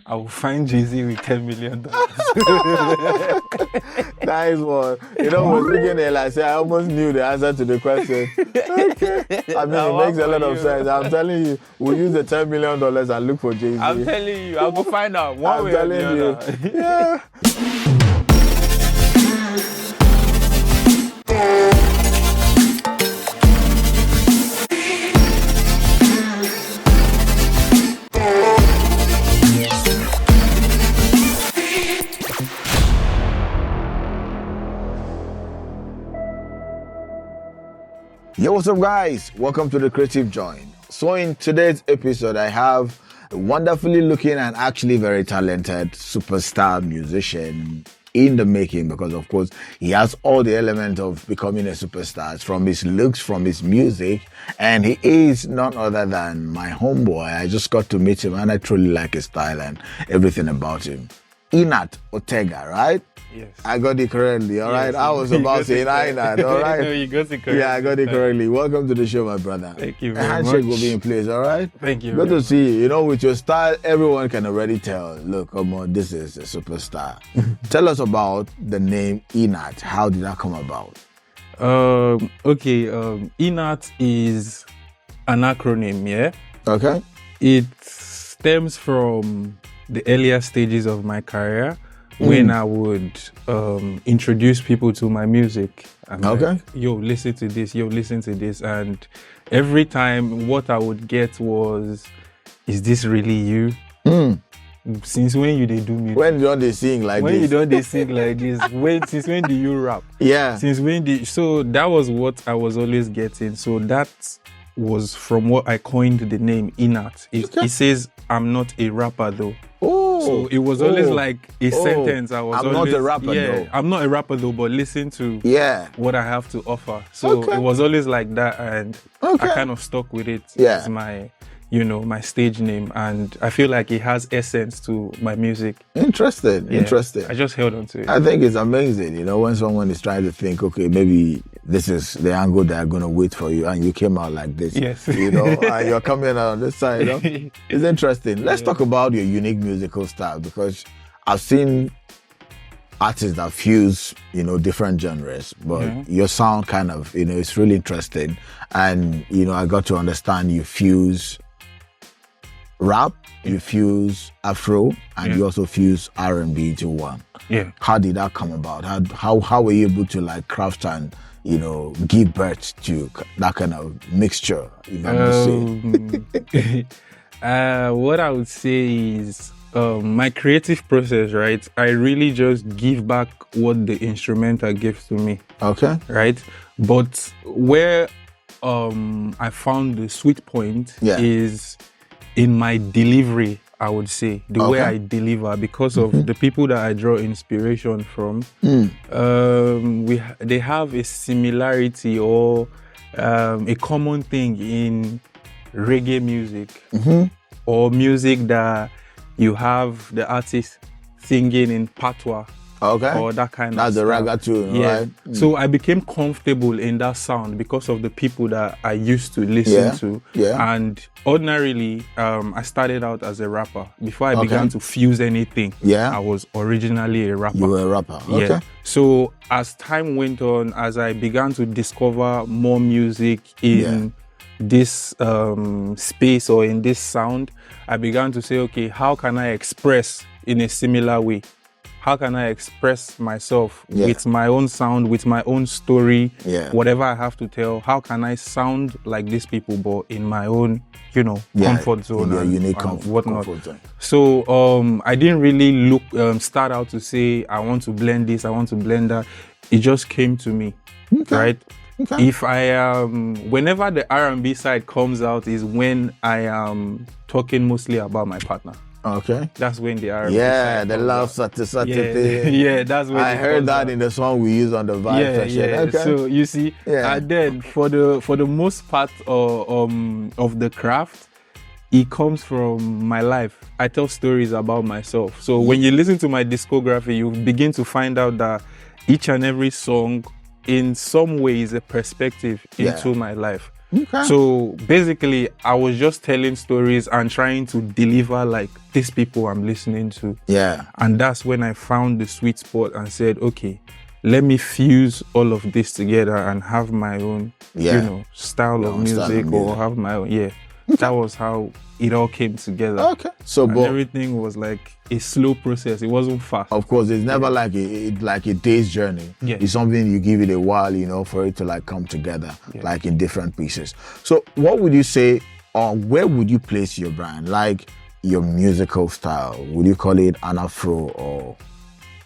I will find Jay-Z with $10 million. Nice one. You know, we're speaking there, like, say, I almost knew the answer to the question. Okay. I mean, it makes a lot of sense. I'm telling you, we'll use the $10 million and look for Jay-Z. I'm telling you, I'll go find out one way or the other. Yeah. Yo, what's up, guys? Welcome to the Creative Joint. So in today's episode, I have a wonderfully looking and actually very talented superstar musician in the making, because of course he has all the elements of becoming a superstar, from his looks, from his music, and he is none other than my homeboy. I just got to meet him and I truly like his style and everything about him. Inart Otega, right? Yes. I got it correctly, all right? I was about saying Inart, all right? No, you got it correctly. Yeah, I got it correctly. Welcome to the show, my brother. Thank you A very much. handshake will be in place, all right? Thank you. Good to see you. You know, with your style, everyone can already tell, look, come on, this is a superstar. Tell us about the name Inart. How did that come about? Inart is an acronym, yeah? Okay. It stems from the earlier stages of my career when I would introduce people to my music. I'm like, yo, listen to this, yo, listen to this. And every time what I would get was, is this really you? Since when you they do music? When don't they sing like when this? you don't they sing like this? Since when do you rap? Yeah. Since when so that was what I was always getting. So that was from what I coined the name Inart. It says, I'm not a rapper though. So it was always like a sentence. I'm not a rapper though. I'm not a rapper though, but listen to what I have to offer. So it was always like that, and I kind of stuck with it as my, my stage name, and I feel like it has essence to my music. Interesting. I just held on to it. I think it's amazing, when someone is trying to think, okay, maybe this is the angle that I'm going to wait for you, and you came out like this. Yes. And you're coming out on this side. It's interesting. Let's talk about your unique musical style, because I've seen artists that fuse, different genres, but your sound kind of, it's really interesting. And, I got to understand you fuse rap, you fuse Afro, and you also fuse R&B into one. Yeah. How did that come about? How were you able to craft and give birth to that kind of mixture, if I must say? What I would say is my creative process, right? I really just give back what the instrumental gives to me. Okay. Right? But where I found the sweet point is in my delivery, I would say, the way I deliver, because of the people that I draw inspiration from. They have a similarity or a common thing in reggae music, or music that you have the artist singing in patois. Or that kind of stuff. That's the ragga tune, right? So I became comfortable in that sound because of the people that I used to listen to. And ordinarily, I started out as a rapper. Before I began to fuse anything, I was originally a rapper. You were a rapper, Yeah. So as time went on, as I began to discover more music in this space or in this sound, I began to say, okay, how can I express in a similar way? How can I express myself with my own sound, with my own story, whatever I have to tell? How can I sound like these people, but in my own, comfort zone, in your unique whatnot? Comfort zone. So I didn't really start out to say I want to blend this, I want to blend that. It just came to me, right? If I whenever the R&B side comes out is when I am talking mostly about my partner. Okay. That's when the R&B side the love thing. Yeah, that's when I heard that in the song we use on the vibe session. Okay. So you see, and then for the most part of the craft, it comes from my life. I tell stories about myself. So when you listen to my discography, you begin to find out that each and every song in some way is a perspective into my life. Okay. So basically, I was just telling stories and trying to deliver like these people I'm listening to. Yeah. And that's when I found the sweet spot and said, okay, let me fuse all of this together and have my own, style of music or have my own. Yeah. Okay. That was how it all came together. Okay. So, but everything was like a slow process. It wasn't fast. Of course, it's never like a day's journey. Yeah. It's something you give it a while, for it to like come together, like in different pieces. So, what would you say, or where would you place your brand? Like your musical style? Would you call it an Afro, or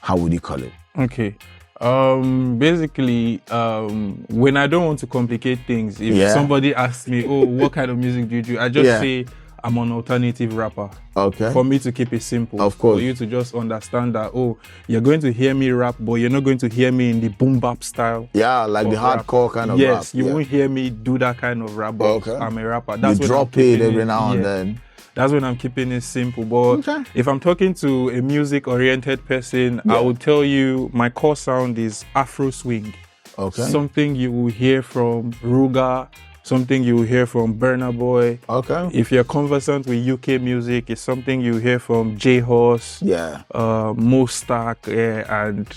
how would you call it? Okay. Basically, when I don't want to complicate things, if somebody asks me, oh, what kind of music do you do? I just say I'm an alternative rapper. Okay. For me to keep it simple. Of course. For you to just understand that, oh, you're going to hear me rap, but you're not going to hear me in the boom bap style. Yeah, like the hardcore kind of rap. Yes, you won't hear me do that kind of rap, but I'm a rapper. That's you drop it every now and then. That's when I'm keeping it simple. But if I'm talking to a music-oriented person, I will tell you my core sound is Afro swing. Okay. Something you will hear from Ruga, something you will hear from Burna Boy. Okay. If you're conversant with UK music, it's something you hear from J Horse, Mo Stack, and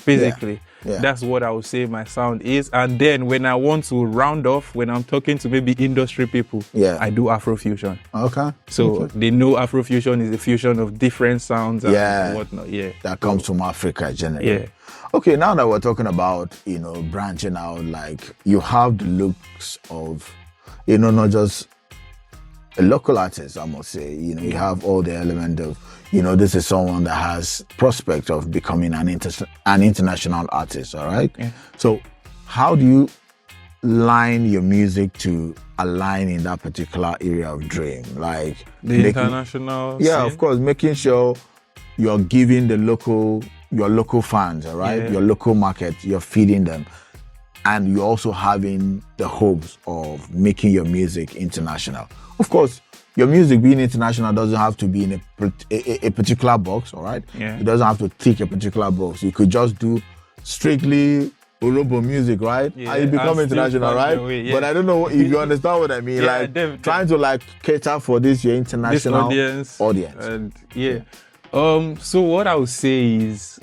basically. Yeah. That's what I would say my sound is. And then when I want to round off, when I'm talking to maybe industry people, I do Afrofusion. Okay. So they know Afrofusion is a fusion of different sounds and whatnot. Yeah. That comes from Africa generally. Yeah. Okay, now that we're talking about, branching out, like you have the looks of, not just a local artist, I must say. You have all the element of, this is someone that has prospect of becoming an international artist, all right? Yeah. So how do you line your music to align in that particular area of dream? Like the international scene? Of course, making sure you're giving your local fans, all right? Your local market, you're feeding them. And you're also having the hopes of making your music international. Of course, your music being international doesn't have to be in a particular box, all right? Yeah. It doesn't have to tick a particular box. You could just do strictly Orobo music, right? Yeah, and you become international, right? But I don't know if you understand what I mean. Trying to cater for your international audience. And so what I would say is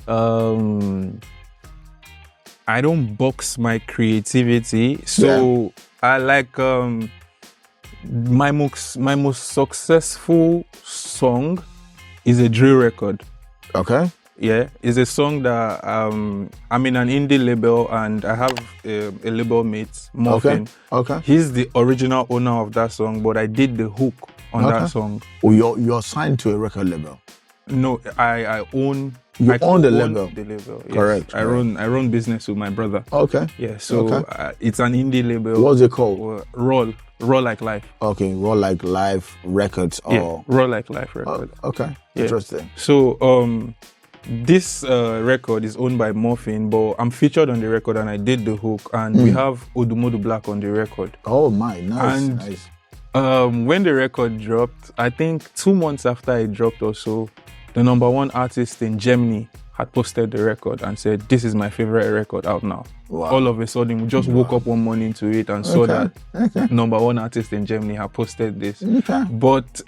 I don't box my creativity. So I like my most successful song is a drill record. Okay. Yeah, it's a song that I'm in an indie label and I have a label mate, Morphin. Okay. He's the original owner of that song, but I did the hook on that song. Oh, you're signed to a record label? No, I own. You own the label. The label. Yes. Correct. I run business with my brother. Okay. Yeah. So it's an indie label. What's it called? Raw Like Life. Okay, Raw Like Life Records. Raw Like Life Records. Okay. Yeah. Interesting. So this record is owned by Morphin, but I'm featured on the record and I did the hook, and we have Odumodu Black on the record. Oh my, nice. And nice. When the record dropped, I think 2 months after it dropped or so, the #1 artist in Germany had posted the record and said, "This is my favorite record out now." Wow. All of a sudden, we just woke up one morning to it and saw that #1 artist in Germany had posted this. Okay. But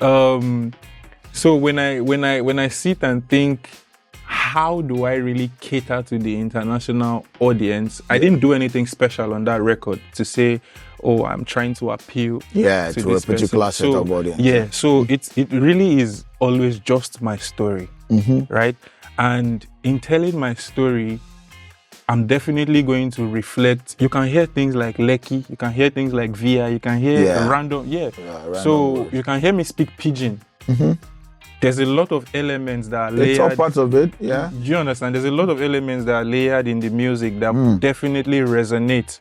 so when I sit and think, how do I really cater to the international audience? I didn't do anything special on that record to say, oh, I'm trying to appeal to a particular set of audience. Yeah, so it really is always just my story, right? And in telling my story, I'm definitely going to reflect. You can hear things like Lekki, you can hear things like Via, you can hear random so words. You can hear me speak Pidgin. There's a lot of elements that are layered. The top parts of it, yeah. Do you understand? There's a lot of elements that are layered in the music that definitely resonate.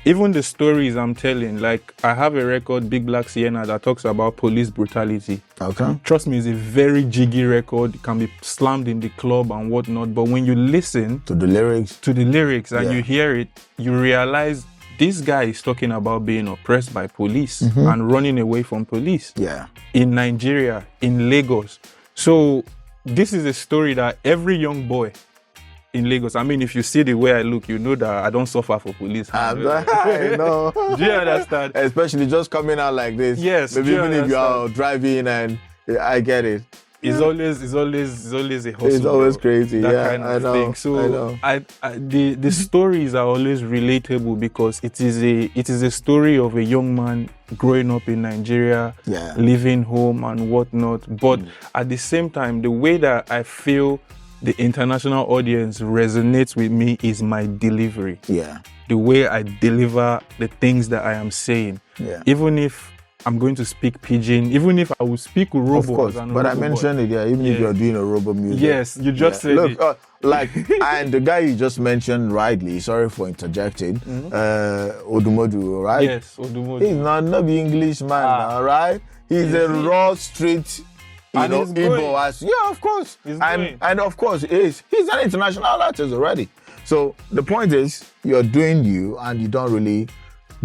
Even the stories I'm telling, like I have a record, Big Black Sienna, that talks about police brutality. Okay. Trust me, it's a very jiggy record. It can be slammed in the club and whatnot. But when you listen to the lyrics and you hear it, you realize this guy is talking about being oppressed by police and running away from police. Yeah. In Nigeria, in Lagos. So this is a story that every young boy in Lagos. I mean, if you see the way I look, you know that I don't suffer for police. I know. Do you understand? Especially just coming out like this. Yes. Maybe even if you are driving, and I get it. It's always a hustle. It's always crazy. That kind of thing. So the stories are always relatable because it is a story of a young man growing up in Nigeria, leaving home and whatnot. But at the same time, the way that I feel the international audience resonates with me is my delivery. Yeah. The way I deliver the things that I am saying. Yeah. Even if I'm going to speak pidgin, even if I will speak Robo. Of course, but I mentioned it, even if you're doing a Robo music. Yes, you just said it. And the guy you just mentioned rightly, sorry for interjecting, Odumodu, right? Yes, Odumodu. He's not the English man, all right? He's a raw street, Igbo. Yeah, of course. And of course, he's an international artist already. So the point is, you're doing you, and you don't really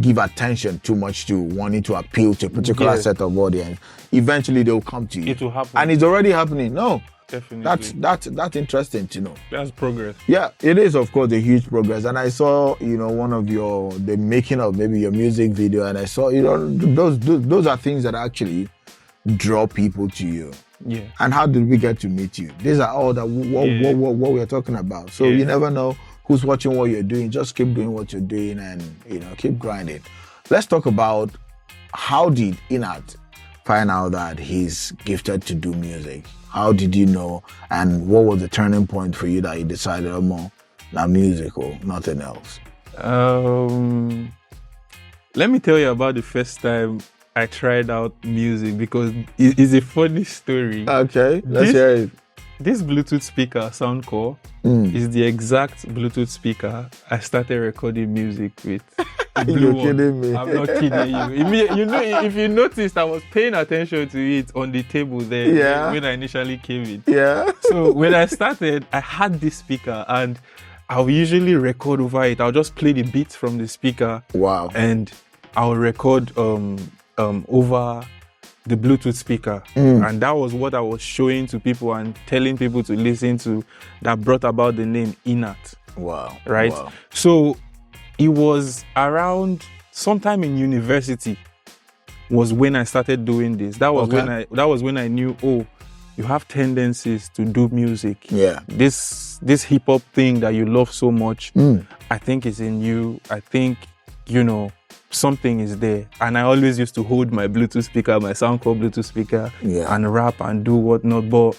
give attention too much to wanting to appeal to a particular set of audience. Eventually they'll come to you. It will happen. And it's already happening. No. Definitely. That's interesting to know. That's progress. Yeah, it is of course a huge progress. And I saw, one of the making of maybe your music video, and I saw, those are things that actually draw people to you. Yeah. And how did we get to meet you? These are all that what we're talking about. So you never know who's watching what you're doing. Just keep doing what you're doing and, keep grinding. Let's talk about how did Inart find out that he's gifted to do music? How did you know? And what was the turning point for you that you decided, now music or nothing else? Let me tell you about the first time I tried out music, because it's a funny story. Okay, let's hear it. This Bluetooth speaker, Soundcore, is the exact Bluetooth speaker I started recording music with. You're kidding me. I'm not kidding you. If you noticed, I was paying attention to it on the table there when I initially came in. Yeah. So when I started, I had this speaker, and I'll usually record over it. I'll just play the beats from the speaker. Wow. And I'll record over the Bluetooth speaker. And that was what I was showing to people and telling people to listen to, that brought about the name Inart. Wow. Right? Wow. So it was around sometime in university was when I started doing this. That was when I knew, you have tendencies to do music. Yeah. This hip hop thing that you love so much, I think is in you. I think, something is there. And I always used to hold my Bluetooth speaker, my Soundcore Bluetooth speaker, and rap and do whatnot. But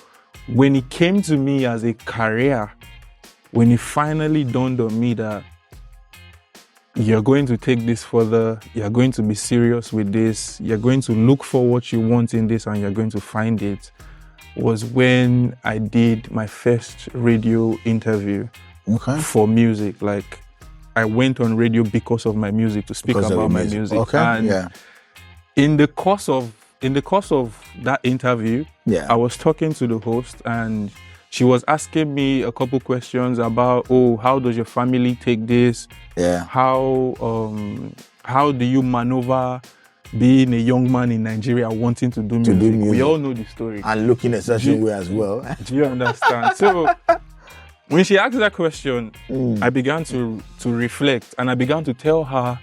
when it came to me as a career, when it finally dawned on me that you're going to take this further, you're going to be serious with this, you're going to look for what you want in this, and you're going to find it, was when I did my first radio interview for music. Like, I went on radio because of my music, to speak about my music. Okay. And in the course of that interview, I was talking to the host, and she was asking me a couple questions about, how does your family take this? Yeah. How do you maneuver being a young man in Nigeria wanting to do music? We all know the story. And looking a certain way as well. Do you understand? So when she asked that question, I began to reflect, and I began to tell her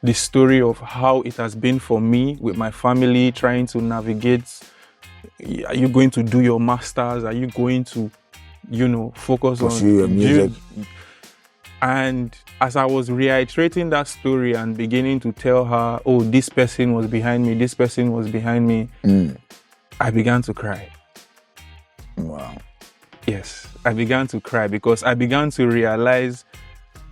the story of how it has been for me with my family, trying to navigate. Are you going to do your masters? Are you going to, focus on your music? And as I was reiterating that story and beginning to tell her, this person was behind me, this person was behind me, I began to cry. Wow. Yes, I began to cry, because I began to realize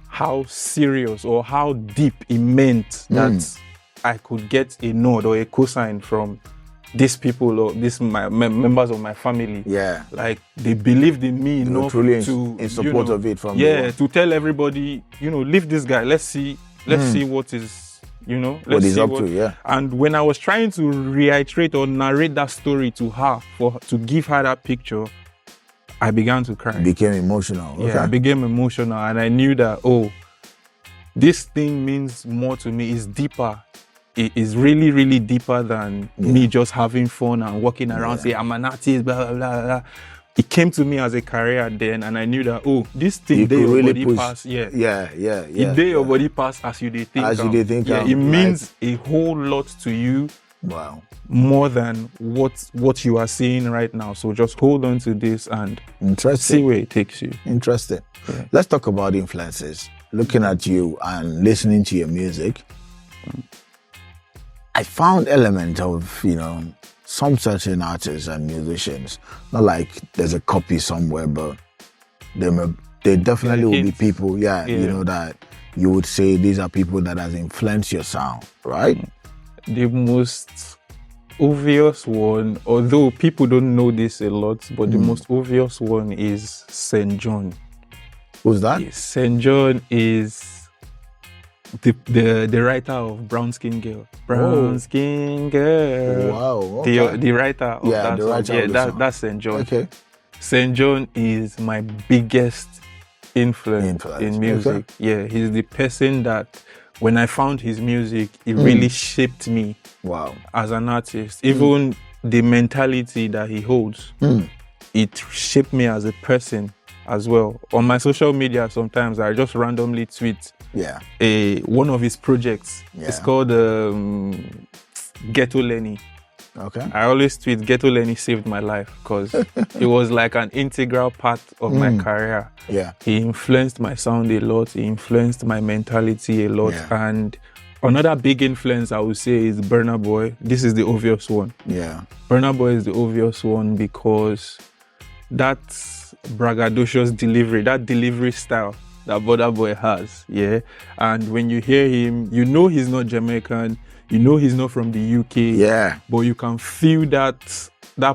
how serious or how deep it meant that I could get a nod or a cosign from these people or my members of my family. Yeah. Like, they believed in me enough to in support of it from to tell everybody, leave this guy. Let's see what is, what he's up to. And when I was trying to reiterate or narrate that story to her, to give her that picture, I began to cry. Became emotional. Okay. Yeah, I became emotional, and I knew that, this thing means more to me. It's deeper. It is really, really deeper than me just having fun and walking around saying, I'm an artist, blah, blah, blah, blah. it came to me as a career then, and I knew that this thing day your really body pass, yeah. It day your body pass as you dey think. As you dey think, it means a whole lot to you. Wow. More than what you are seeing right now. So just hold on to this and see where it takes you. Interesting. Yeah. Let's talk about influences. Looking at you and listening to your music, I found element of, some certain artists and musicians. Not like there's a copy somewhere, but they definitely will be people, that you would say these are people that has influenced your sound, right? The most obvious one, although people don't know this a lot, but the most obvious one is St. John. Who's that? St. John is the writer of Brown Skin Girl. Brown Skin Girl. Wow. Okay. The writer of that song. That's St. John. Okay. St. John is my biggest influence in music. Okay. Yeah, he's the person that when I found his music, it really shaped me as an artist. Even the mentality that he holds, it shaped me as a person as well. On my social media, sometimes I just randomly tweet one of his projects. It's called Ghetto Lenny. Okay. I always tweet Ghetto Lenny saved my life because it was like an integral part of my career. Yeah. He influenced my sound a lot. He influenced my mentality a lot. Yeah. And another big influence I would say is Burna Boy. This is the obvious one. Yeah. Burna Boy is the obvious one because that braggadocious delivery, that delivery style that Burna Boy has, and when you hear him, you know he's not Jamaican, you know he's not from the UK, but you can feel that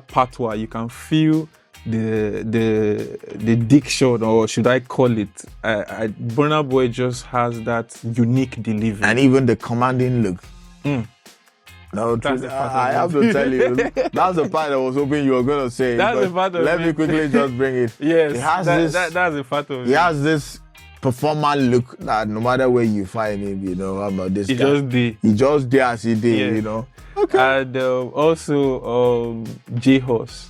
patois, you can feel the diction, or should I call it, Burna Boy just has that unique delivery. And even the commanding look. No, I have to tell you, that's the part I was hoping you were going to say. That's the part of let me quickly just bring it. Yes, that's the part of it. He has this performer look that no matter where you find him, about this he guy. He just did as he did, Okay. And also J-Horse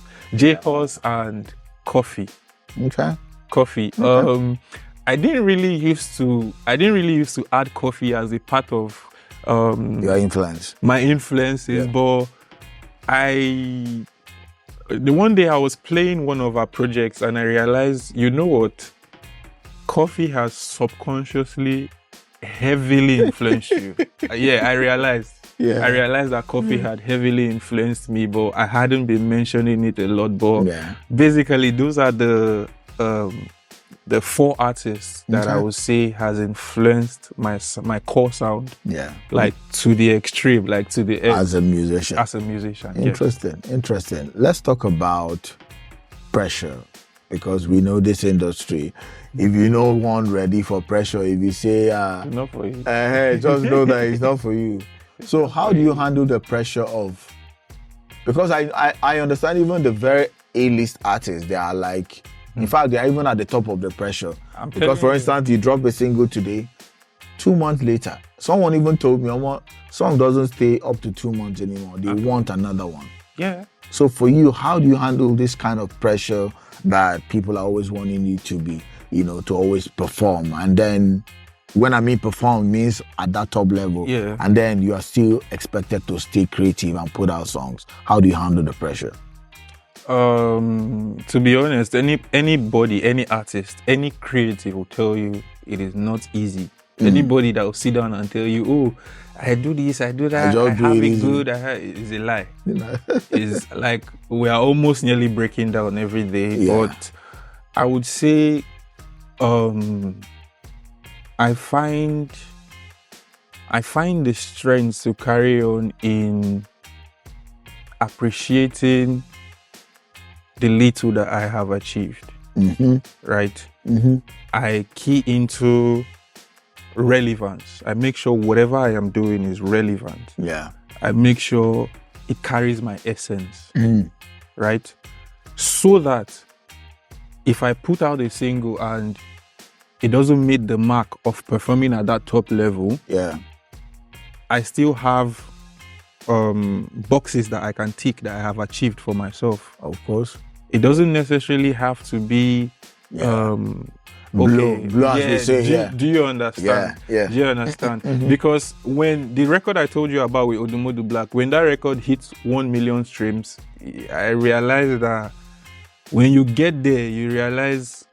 and Coffee. Okay. Coffee. Okay. I didn't really used to add Coffee as a part of your influence. My influences, but the one day I was playing one of our projects and I realized, you know what? Coffee has subconsciously heavily influenced you. I realized. Yeah. I realized that Coffee had heavily influenced me, but I hadn't been mentioning it a lot. But basically, those are the four artists that I would say has influenced my core sound. Yeah. Like to the extreme, like to the end. As a musician. Interesting. Let's talk about pressure, because we know this industry. If you know one ready for pressure, if you say not for you, just know that it's not for you. So how do you handle the pressure of, because I understand even the very A-list artists, they are like, in fact, they are even at the top of the pressure. Because for instance, you drop a single today, 2 months later, someone even told me, song doesn't stay up to 2 months anymore. They want another one. Yeah. So for you, how do you handle this kind of pressure that people are always wanting you to be, to always perform? And then when I mean perform means at that top level. Yeah. And then you are still expected to stay creative and put out songs. How do you handle the pressure? To be honest, anybody, any artist, any creative will tell you it is not easy. Anybody that will sit down and tell you, oh, I do this, I do that, I have it good, is a lie. It's like we are almost nearly breaking down every day. But I would say I find the strength to carry on in appreciating the little that I have achieved, right? I key into relevance. I make sure whatever I am doing is relevant. Yeah. I make sure it carries my essence, right? So that if I put out a single and it doesn't meet the mark of performing at that top level, I still have boxes that I can tick that I have achieved for myself. Of course. It doesn't necessarily have to be okay. Blue as we say, do you understand? Yeah. Do you understand? Because when the record I told you about with Odumodu Black, when that record hits 1 million streams, I realized that when you get there, you realize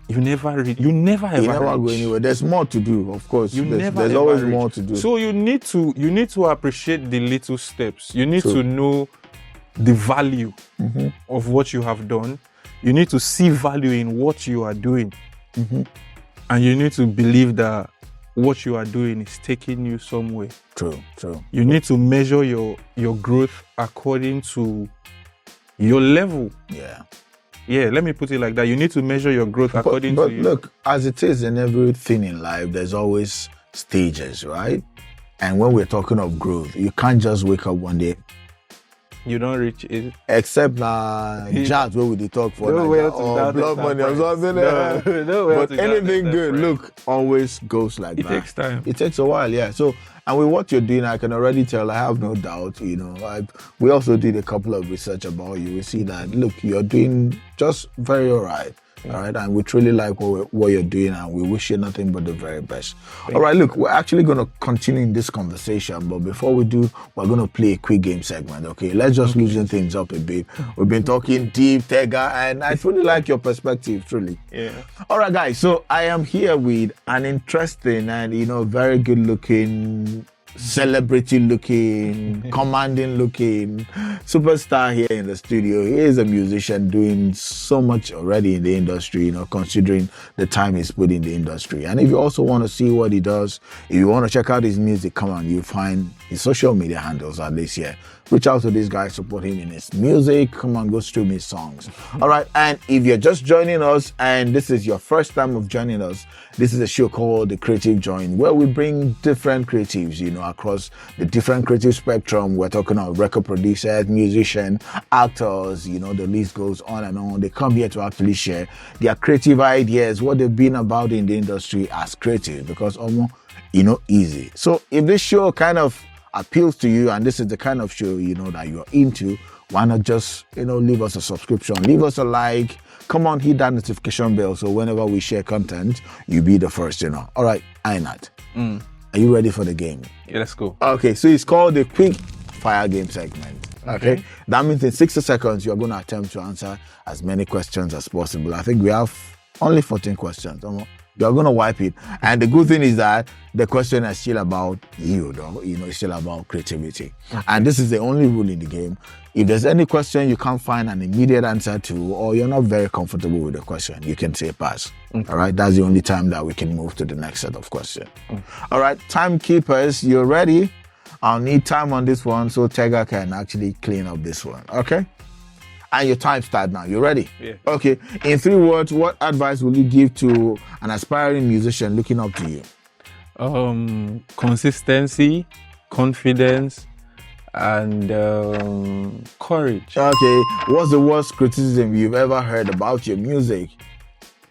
you never ever go anywhere. There's more to do, of course. There's always more to do. So you need to appreciate the little steps. You need to know the value of what you have done. You need to see value in what you are doing. And you need to believe that what you are doing is taking you somewhere. True. You need to measure your growth according to your level. Yeah, let me put it like that. You need to measure your growth according to you. But look, as it is in everything in life, there's always stages, right? And when we're talking of growth, you can't just wake up one day. You don't reach it. Except jazz where we dey talk for or blood money or something. But anything good, look, always goes like that. It takes time. It takes a while, yeah. So, and with what you're doing, I can already tell, I have no doubt, we also did a couple of research about you. We see that, look, you're doing just very all right. All right, and we truly like what you're doing, and we wish you nothing but the very best. All right, look, we're actually going to continue in this conversation, but before we do, we're going to play a quick game segment, okay? Let's just loosen things up a bit. We've been talking deep, Tega, and I truly like your perspective, truly. Yeah. All right, guys, so I am here with an interesting and, very good-looking, celebrity-looking, commanding-looking superstar here in the studio. He is a musician doing so much already in the industry, considering the time he's put in the industry. And if you also want to see what he does, if you want to check out his music, come on, you'll find his social media handles at least here. Reach out to this guy, support him in his music. Come on, go stream his songs. All right, and if you're just joining us and this is your first time of joining us, this is a show called The Creative Joint, where we bring different creatives, across the different creative spectrum. We're talking about record producers, musicians, actors, the list goes on and on. They come here to actually share their creative ideas, what they've been about in the industry as creative, because almost, easy. So if this show kind of appeals to you and this is the kind of show, that you're into, why not just, leave us a subscription, leave us a like, come on, hit that notification bell so whenever we share content, you'll be the first, All right, Inart. Are you ready for the game? Yeah, let's go. Okay, so it's called the quick fire game segment. Okay. That means in 60 seconds, you're going to attempt to answer as many questions as possible. I think we have only 14 questions. You're going to wipe it. And the good thing is that the question is still about you, though. It's still about creativity. And this is the only rule in the game. If there's any question you can't find an immediate answer to, or you're not very comfortable with the question, you can say pass. All right? That's the only time that we can move to the next set of questions. All right, timekeepers, you're ready? I'll need time on this one so Tega can actually clean up this one. Okay? And your time starts now. You ready? Yeah. Okay. In 3 words, what advice will you give to an aspiring musician looking up to you? Consistency, confidence, and courage. Okay. What's the worst criticism you've ever heard about your music?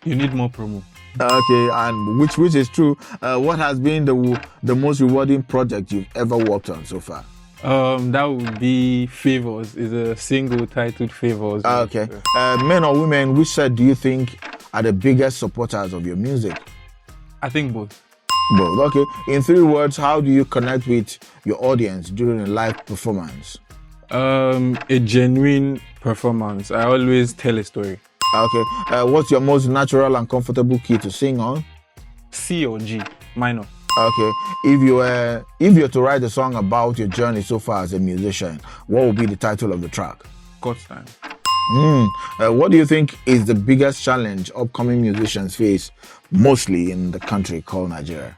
You need more promo. Okay, and which is true. What has been the most rewarding project you've ever worked on so far? That would be Favors. It's a single titled Favors. Okay. Men or women, which side do you think are the biggest supporters of your music? I think both. Both. Okay. In 3 words, how do you connect with your audience during a live performance? A genuine performance. I always tell a story. Okay. What's your most natural and comfortable key to sing on? C or G, minor. Okay. If you're to write a song about your journey so far as a musician, what would be the title of the track? God's Time. What do you think is the biggest challenge upcoming musicians face, mostly in the country called Nigeria?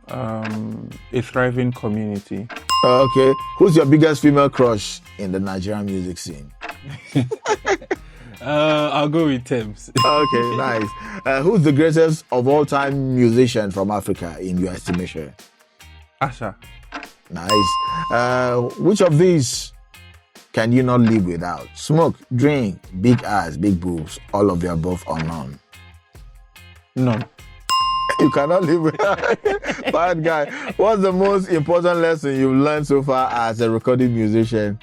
A thriving community. Okay. Who's your biggest female crush in the Nigerian music scene? I'll go with Thames. Okay, nice. Who's the greatest of all time musician from Africa in your estimation? Asha. Nice. Which of these can you not live without? Smoke, drink, big ass, big boobs, all of the above or none? None. You cannot live without. Bad guy. What's the most important lesson you've learned so far as a recording musician?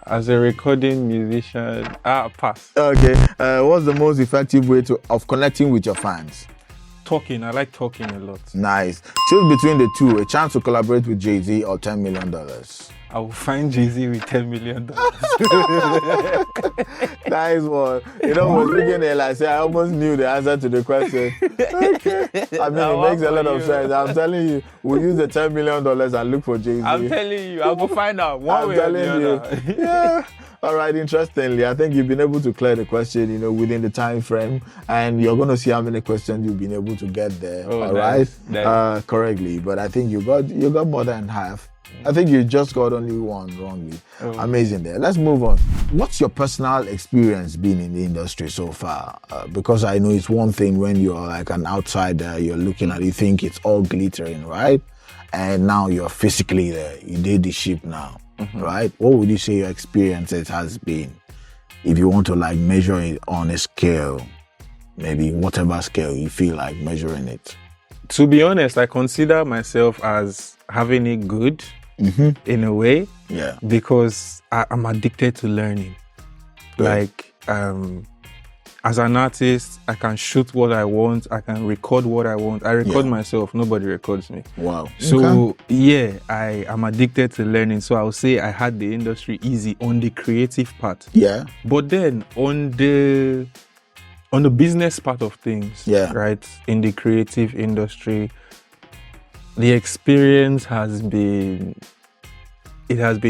As a recording musician, pass. Okay. What's the most effective way of connecting with your fans? Talking. I like talking a lot. Nice. Choose between the two: a chance to collaborate with Jay-Z or $10 million. I will find Jay-Z with $10 million. Nice one. You know, we're speaking there, like, I almost knew the answer to the question. Okay. I mean, it makes a lot of sense. I'm telling you, we'll use the $10 million and look for Jay-Z. I'm telling you, I'll go find out one way or the other. Yeah. All right, interestingly, I think you've been able to clear the question, within the time frame, and you're going to see how many questions you've been able to get there, nice. Correctly. But I think you got more than half. I think you just got only one wrongly. Amazing there. Let's move on. What's your personal experience been in the industry so far? Because I know it's one thing when you're like an outsider, you're looking at it, you think it's all glittering, right? And now you're physically there. You did the ship now. Right? What would you say your experiences has been? If you want to like measure it on a scale, maybe whatever scale you feel like measuring it. To be honest, I consider myself as having it good in a way. Yeah. Because I'm addicted to learning. Yeah. Like, as an artist, I can shoot what I want. I can record what I want. I record myself. Nobody records me. Wow. So, I am addicted to learning. So, I would say I had the industry easy on the creative part. Yeah. But then on the business part of things, right, in the creative industry, the experience has been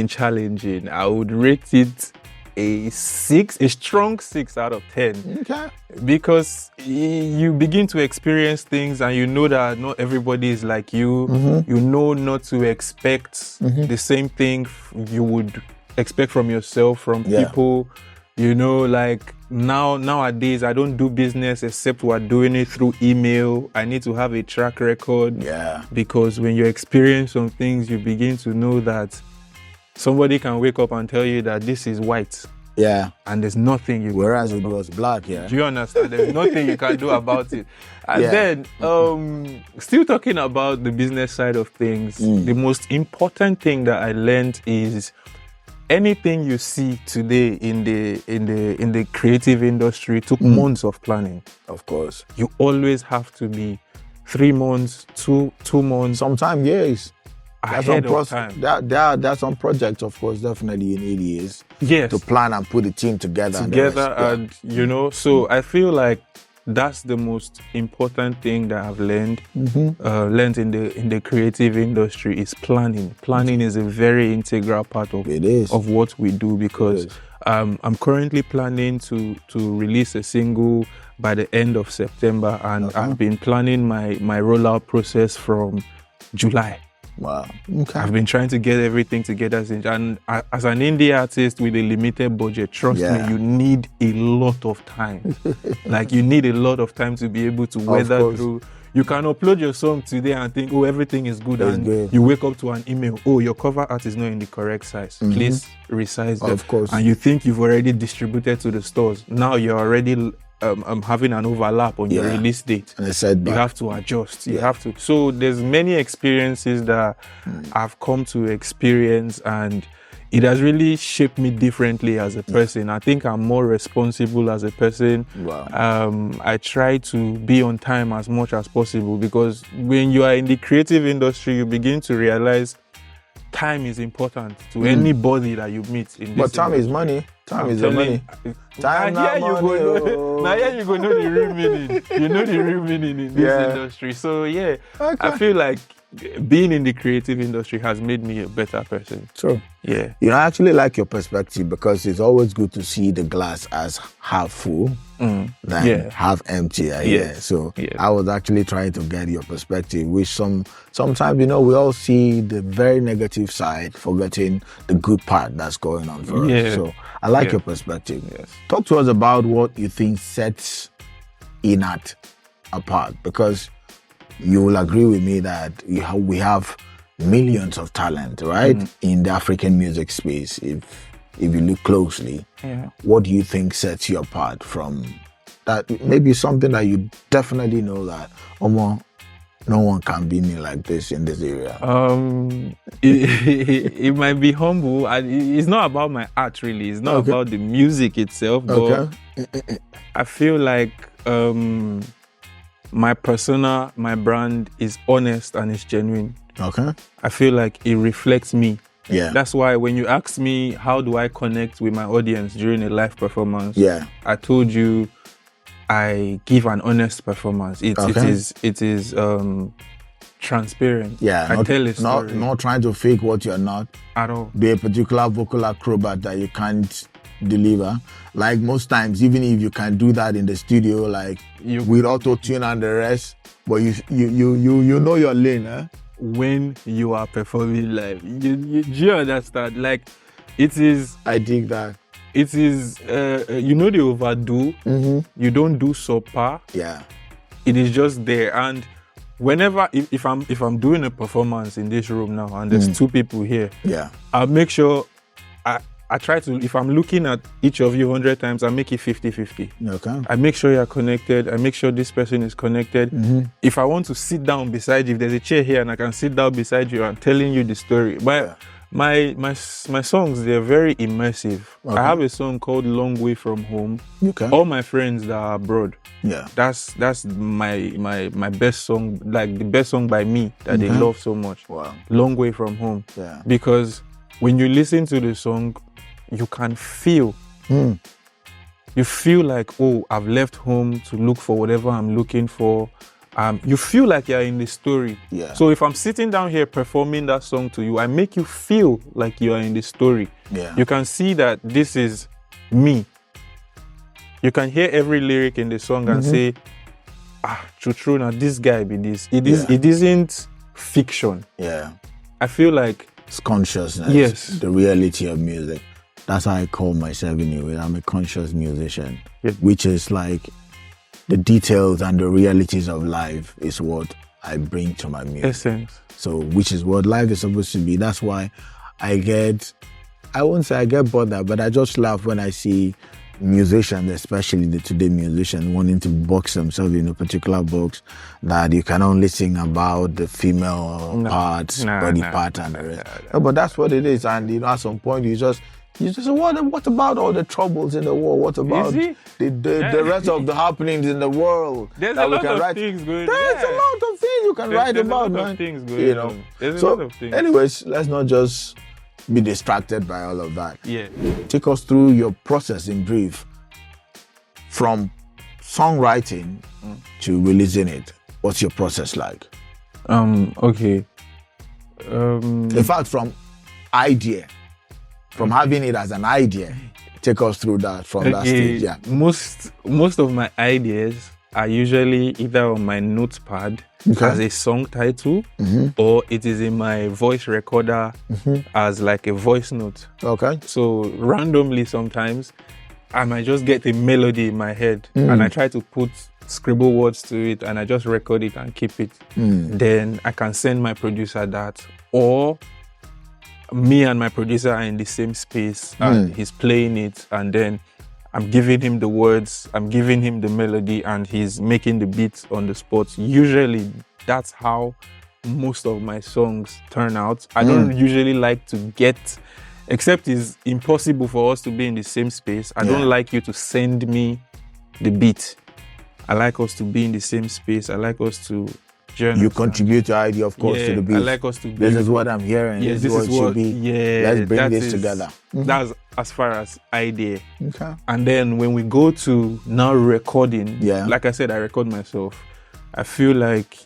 challenging. I would rate it a strong 6 out of 10. Okay. Because you begin to experience things and you know that not everybody is like you. You know not to expect the same thing you would expect from yourself, from people. Like nowadays, I don't do business except we're doing it through email. I need to have a track record. Yeah. Because when you experience some things, you begin to know that somebody can wake up and tell you that this is white. Yeah. And there's nothing you Whereas it was black, yeah. Do you understand? There's nothing you can do about it. And then, still talking about the business side of things, the most important thing that I learned is anything you see today in the creative industry took months of planning. Of course. You always have to be 3 months, 2 months. Sometimes years. Ahead of time. There's some projects, of course, definitely you need years to plan and put the team together. So I feel like that's the most important thing that I've learned in the creative industry is planning. Planning is a very integral part of what we do, because I'm currently planning to release a single by the end of September, and I've been planning my rollout process from July. Wow. Okay. I've been trying to get everything together and as an indie artist with a limited budget, trust me, you need a lot of time. Like you need a lot of time to be able to weather through. You can upload your song today and think, everything is good, and you wake up to an email, your cover art is not in the correct size. Please resize it. Of course. And you think you've already distributed to the stores. Now you're already having an overlap on your release date. And you have to adjust. You have to. So there's many experiences that I've come to experience, and it has really shaped me differently as a person. I think I'm more responsible as a person. Wow. I try to be on time as much as possible, because when you are in the creative industry, you begin to realize time is important to anybody that you meet in this But time industry. is money. Time is the money. Time now now money. Now you go know the real meaning. You know the real meaning in this industry. So I feel like being in the creative industry has made me a better person. True. Yeah. I actually like your perspective, because it's always good to see the glass as half full than half empty. So I was actually trying to get your perspective, which sometimes, we all see the very negative side, forgetting the good part that's going on for us. So I like your perspective. Yes. Talk to us about what you think sets Inart apart, because you will agree with me that we have millions of talent, right, in the African music space. If you look closely, what do you think sets you apart from that? Maybe something that you definitely know that, no one can be me like this in this area? It might be humble. It's not about my art, really. It's not about the music itself, but I feel like my persona, my brand is honest and it's genuine. Okay. I feel like it reflects me. Yeah. That's why when you ask me how do I connect with my audience during a live performance, I told you I give an honest performance. It is transparent. Yeah. I tell a story. Not trying to fake what you're not at all. Be a particular vocal acrobat that you can't deliver. Like most times, even if you can do that in the studio, like with auto-tune and the rest, but you know your lane, eh? When you are performing live, you understand? Like, it is. I dig that. It is. They overdo. You don't do subpar. Yeah. It is just there, and whenever if I'm doing a performance in this room now, and there's two people here, I'll make sure I try to, if I'm looking at each of you 100 times, I make it 50-50. Okay. I make sure you're connected. I make sure this person is connected. If I want to sit down beside you, if there's a chair here and I can sit down beside you, I'm telling you the story. But my songs, they're very immersive. I have a song called Long Way From Home. Okay. All my friends that are abroad. Yeah. That's my best song, like the best song by me that they love so much. Wow. Long Way From Home. Yeah. Because when you listen to the song, you can feel. You feel like, oh, I've left home to look for whatever I'm looking for. You feel like you're in the story. Yeah. So if I'm sitting down here performing that song to you, I make you feel like you are in the story. Yeah. You can see that this is me. You can hear every lyric in the song and say, true, now this guy be this. It isn't fiction. Yeah. I feel like it's consciousness. Yes. The reality of music. That's how I call myself anyway. I'm a conscious musician, which is like the details and the realities of life is what I bring to my music. Essence. So, which is what life is supposed to be. That's why I won't say I get bothered, but I just laugh when I see musicians, especially the today musicians, wanting to box themselves in a particular box that you can only sing about the female parts, body part and the rest. No, but that's what it is. And at some point you just say, what about all the troubles in the world? What about the rest of the happenings in the world? There's a lot of things going on. There's a lot of things you can write about, man. There's a lot of things. Anyways, let's not just be distracted by all of that. Yeah. Take us through your process in brief, from songwriting to releasing it. What's your process like? Okay. In fact, from idea. From having it as an idea, take us through that from that stage. Yeah. Most of my ideas are usually either on my notepad as a song title, or it is in my voice recorder as like a voice note. Okay. So randomly sometimes I might just get a melody in my head and I try to put scribble words to it and I just record it and keep it. Then I can send my producer that, or me and my producer are in the same space and he's playing it, and then I'm giving him the words, I'm giving him the melody, and he's making the beats on the spot. Usually that's how most of my songs turn out. I don't usually like to except it's impossible for us to be in the same space. I don't like you to send me the beat. I like us to be in the same space. I like us to you contribute your idea, of course, to the beat. I like us to be. This is what I'm hearing. Yeah, this is what should be. Yeah, let's bring this together. That's as far as idea. Okay. And then when we go to now recording, like I said, I record myself. I feel like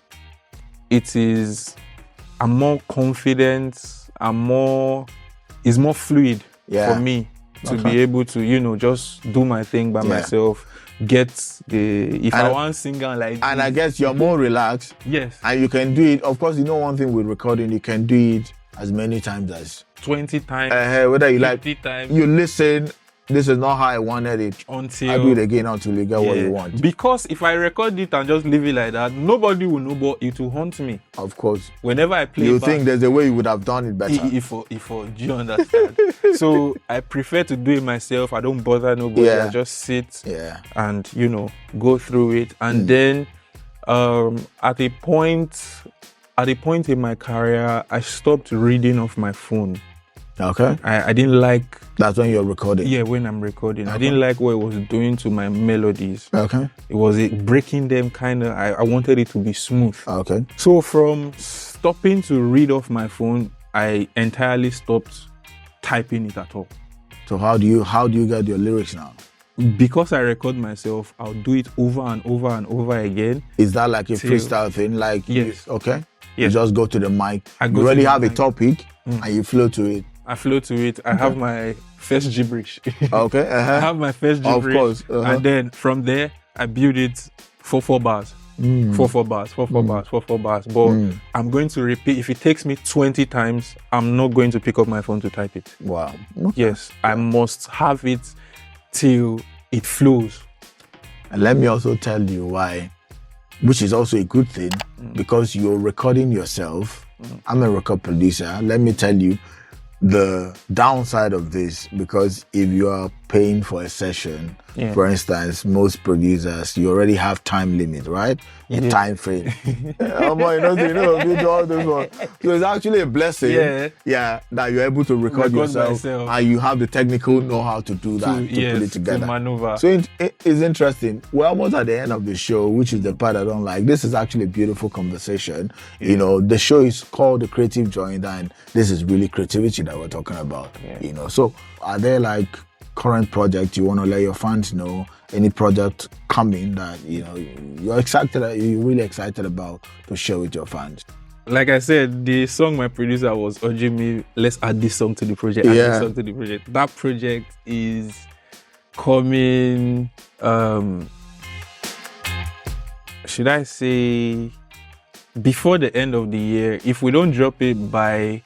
I'm more confident. It's more fluid for me to be able to, just do my thing by myself. I want singer like and I guess you're more relaxed. Yes. And you can do it. Of course, one thing with recording, you can do it as many times as 20 times. Whether you 50 times. You listen. This is not how I wanted it. Until I do it again until you get what you want. Because if I record it and just leave it like that, nobody will know, but it will haunt me. Of course. Whenever I play you think there's a way you would have done it better. Do you understand? So I prefer to do it myself. I don't bother nobody. I just sit and, go through it. And then At a point in my career, I stopped reading off my phone. Okay. I didn't like. That's when you're recording. Yeah, when I'm recording, Okay. I didn't like what it was doing to my melodies. Okay. It was breaking them kind of. I wanted it to be smooth. Okay. So from stopping to read off my phone, I entirely stopped typing it at all. So how do you get your lyrics now? Because I record myself, I'll do it over and over and over again. Is that like a freestyle thing? Like yes. Okay. Yes. You just go to the mic. You to already the have mic. a topic and you flow to it. I flow to it. I have my first gibberish. Okay. Uh-huh. I have my first gibberish. Of course. Uh-huh. And then from there, I build it 4 bars. 4 bars, 4 bars, 4 bars. But I'm going to repeat. If it takes me 20 times, I'm not going to pick up my phone to type it. Wow. Okay. Yes, I must have it till it flows. And let me also tell you why, which is also a good thing, because you're recording yourself. I'm a record producer. Let me tell you the downside of this, because if you are paying for a session, for instance, most producers, you already have time limit, right? A time frame. You know, all this one. So it's actually a blessing, that you're able to record yourself and you have the technical know-how to do that, to put it together. To maneuver. So it's interesting. We're almost at the end of the show, which is the part I don't like. This is actually a beautiful conversation. You know, the show is called The Creative Joint, and this is really creativity that we're talking about. You know, so are there like current project you want to let your fans know? Any project coming that you're really excited about to share with your fans? Like I said, the song my producer was urging me, let's add this song to the project. Add this song to the project. That project is coming. Should I say before the end of the year? If we don't drop it by.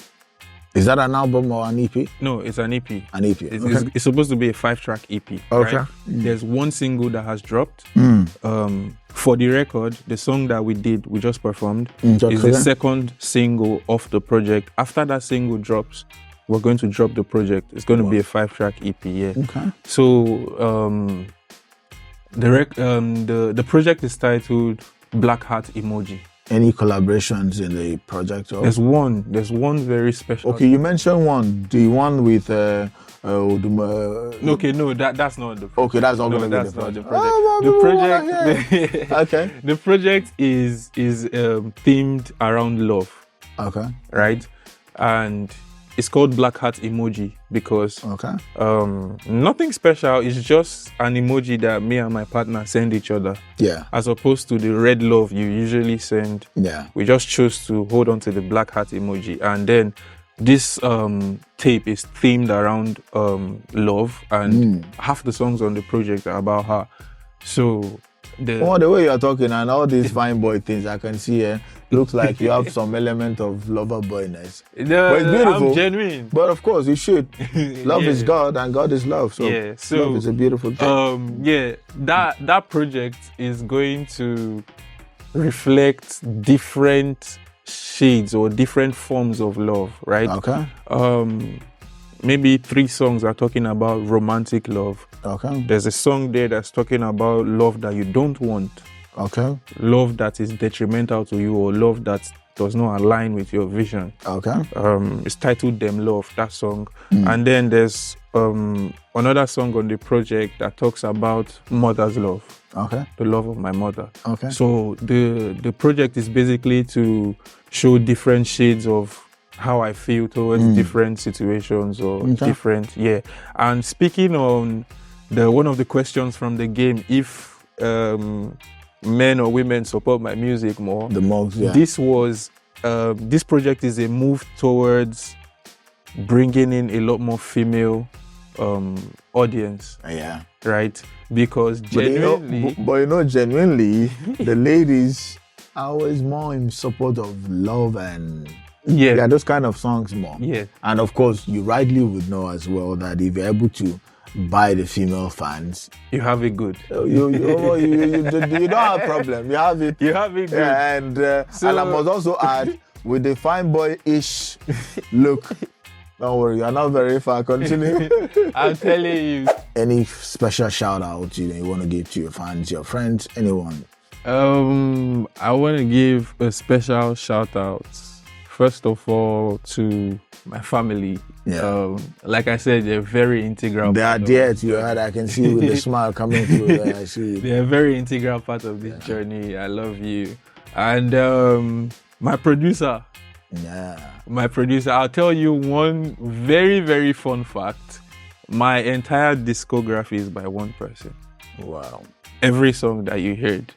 Is that an album or an EP? No, it's an EP. An EP. It's supposed to be a 5-track EP. Okay. Right? There's one single that has dropped. For the record, the song that we just performed, is the second single of the project. After that single drops, we're going to drop the project. It's going to be a 5-track EP. Yeah. Okay. So the project is titled Black Heart Emoji. Any collaborations in the project? Or? There's one very special. Okay, you mentioned one. The one with okay, no, that's not the project. Okay, that's not going to be the project. Okay. The project is themed around love. Okay. Right? And it's called Black Heart Emoji because nothing special. It's just an emoji that me and my partner send each other. Yeah. As opposed to the red love you usually send. Yeah. We just chose to hold on to the black heart emoji. And then this tape is themed around love, and half the songs on the project are about her. So the way you're talking and all these fine boy things I can see here, looks like you have some element of lover boyness. But it's beautiful. I'm genuine. But of course you should. Love is God and God is love. So, love is a beautiful thing. That project is going to reflect different shades or different forms of love, right? Okay. Maybe 3 songs are talking about romantic love. Okay. There's a song there that's talking about love that you don't want. Okay. Love that is detrimental to you, or love that does not align with your vision. Okay. It's titled Them Love, that song. And then there's another song on the project that talks about mother's love. Okay. The love of my mother. Okay. So the project is basically to show different shades of how I feel towards different situations or different, And speaking on one of the questions from the game, if men or women support my music more, this project is a move towards bringing in a lot more female audience. Yeah. Right? Because genuinely... genuinely, the ladies are always more in support of love and... Yeah, those kind of songs more. Yeah. And of course, you rightly would know as well that if you're able to buy the female fans, you have it good. You don't have a problem. You have it. You have it good. Yeah, and I must also add, with the fine boy-ish look, don't worry, you're not very far. Continue. I'm telling you. Any special shout out you want to give to your fans, your friends, anyone? I want to give a special shout out, first of all, to my family. Yeah. Like I said, they're very integral. They are dear to your heart. I can see with the smile coming through there. I see. They're a very integral part of this journey. I love you. And my producer. Yeah. My producer. I'll tell you one very, very fun fact. My entire discography is by one person. Wow. Every song that you heard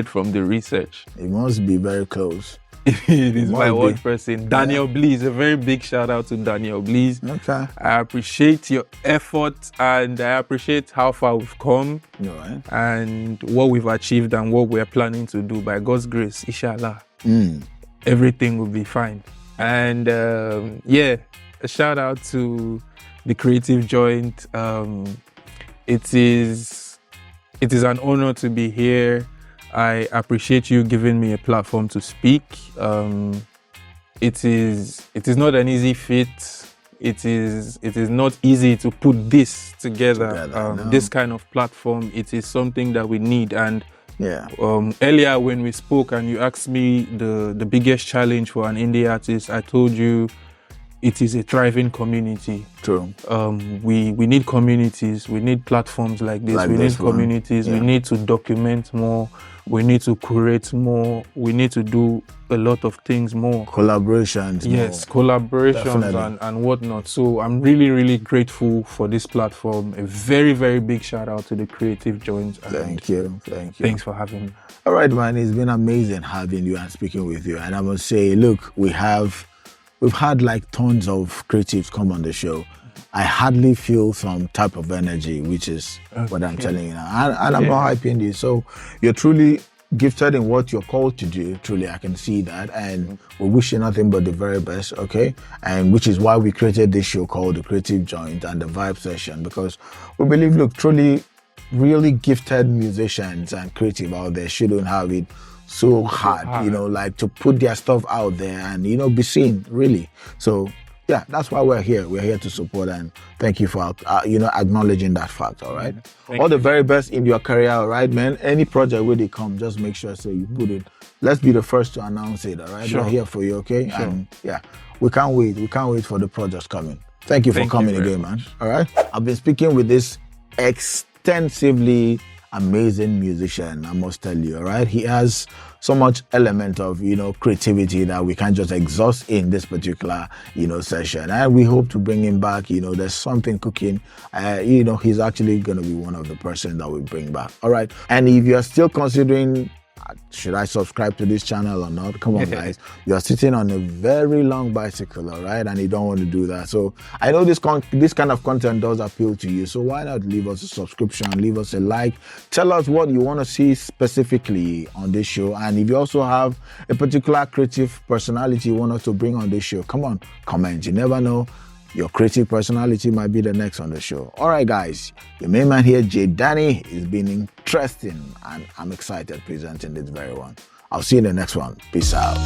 from the research. It must be very close. It is by one person. Daniel Blees. A very big shout out to Daniel Blees. Okay. I appreciate your effort and I appreciate how far we've come and what we've achieved and what we're planning to do. By God's grace, inshallah, everything will be fine. And a shout out to the Creative Joint. It is an honor to be here. I appreciate you giving me a platform to speak. It is not an easy feat. It is not easy to put this together. This kind of platform. It is something that we need. And earlier when we spoke and you asked me the biggest challenge for an indie artist, I told you it is a thriving community. True. We need communities. We need platforms like this. We need communities. We need to document more. We need to curate more. We need to do a lot of things more. Collaborations. Yes, collaborations and whatnot. So I'm really, really grateful for this platform. A very, very big shout out to the Creative Joint. Thank you. Thanks for having me. All right, man. It's been amazing having you and speaking with you. And I must say, look, we've had like tons of creatives come on the show. I hardly feel some type of energy, which is what I'm telling you now. And I'm not hyping you. So you're truly gifted in what you're called to do. Truly, I can see that. And we wish you nothing but the very best, okay? And which is why we created this show called The Creative Joint and The Vibe Session, because we believe, look, truly, really gifted musicians and creative out there shouldn't have it so hard, like to put their stuff out there and, be seen, really. So, yeah, that's why we're here. We're here to support, and thank you for, acknowledging that fact, all right? All the very best in your career, all right, man? Any project where they come, just make sure you put it. Let's be the first to announce it, all right? Sure. We're here for you, okay? Sure. And, we can't wait. We can't wait for the projects coming. Thank you for coming again, man. All right? I've been speaking with this extensively amazing musician, I must tell you, all right? He has so much element of, creativity that we can't just exhaust in this particular, session. And we hope to bring him back. There's something cooking. He's actually going to be one of the person that we bring back. All right. And if you're still considering, should I subscribe to this channel or not? Come on, guys. You're sitting on a very long bicycle, all right? And you don't want to do that. So I know this kind of content does appeal to you. So why not leave us a subscription, leave us a like, tell us what you want to see specifically on this show. And if you also have a particular creative personality you want us to bring on this show, come on, comment. You never know. Your creative personality might be the next on the show. All right, guys. Your main man here, JayDany, has been interesting, and I'm excited presenting this very one. I'll see you in the next one. Peace out.